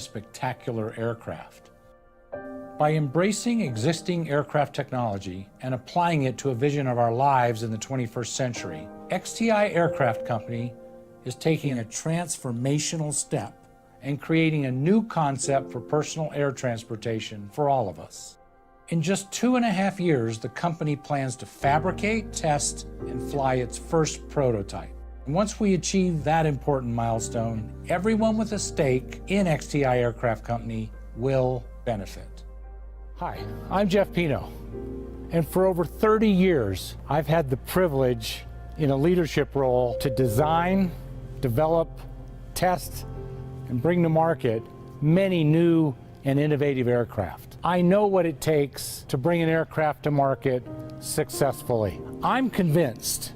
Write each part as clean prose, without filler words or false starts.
a spectacular aircraft. By embracing existing aircraft technology and applying it to a vision of our lives in the 21st century, XTI Aircraft Company is taking a transformational step and creating a new concept for personal air transportation for all of us. In just 2.5 years, the company plans to fabricate, test, and fly its first prototype. And once we achieve that important milestone, everyone with a stake in XTI Aircraft Company will benefit. Hi, I'm Jeff Pino, and for over 30 years, I've had the privilege in a leadership role to design, develop, test, and bring to market many new and innovative aircraft. I know what it takes to bring an aircraft to market successfully. I'm convinced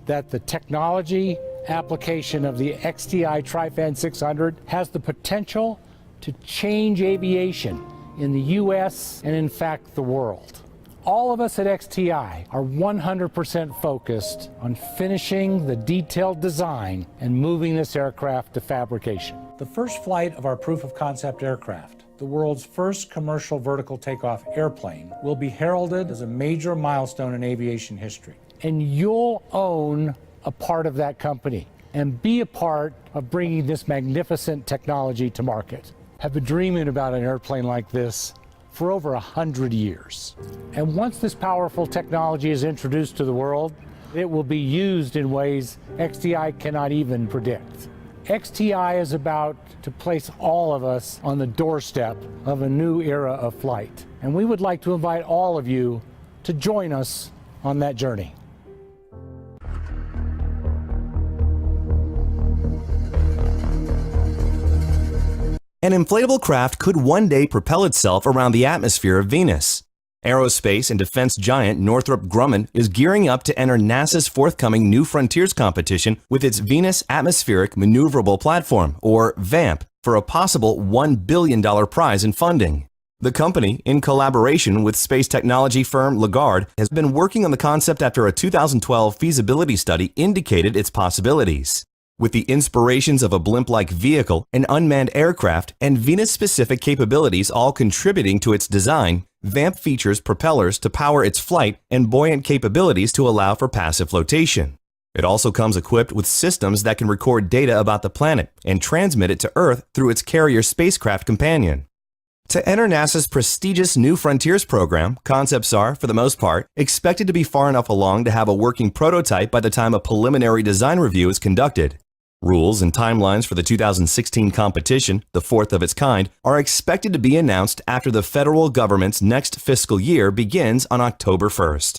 that the technology application of the XTI TriFan 600 has the potential to change aviation in the US and in fact the world. All of us at XTI are 100% focused on finishing the detailed design and moving this aircraft to fabrication. The first flight of our proof of concept aircraft, the world's first commercial vertical takeoff airplane, will be heralded as a major milestone in aviation history. And you'll own a part of that company and be a part of bringing this magnificent technology to market. Have been dreaming about an airplane like this for over 100 years. And once this powerful technology is introduced to the world, it will be used in ways XTI cannot even predict. XTI is about to place all of us on the doorstep of a new era of flight. And we would like to invite all of you to join us on that journey. An inflatable craft could one day propel itself around the atmosphere of Venus. Aerospace and defense giant Northrop Grumman is gearing up to enter NASA's forthcoming New Frontiers competition with its Venus Atmospheric Maneuverable Platform, or VAMP, for a possible $1 billion prize in funding. The company, in collaboration with space technology firm Lagarde, has been working on the concept after a 2012 feasibility study indicated its possibilities. With the inspirations of a blimp-like vehicle, an unmanned aircraft, and Venus-specific capabilities all contributing to its design, VAMP features propellers to power its flight and buoyant capabilities to allow for passive flotation. It also comes equipped with systems that can record data about the planet and transmit it to Earth through its carrier spacecraft companion. To enter NASA's prestigious New Frontiers program, concepts are, for the most part, expected to be far enough along to have a working prototype by the time a preliminary design review is conducted. Rules and timelines for the 2016 competition, the fourth of its kind, are expected to be announced after the federal government's next fiscal year begins on October 1st.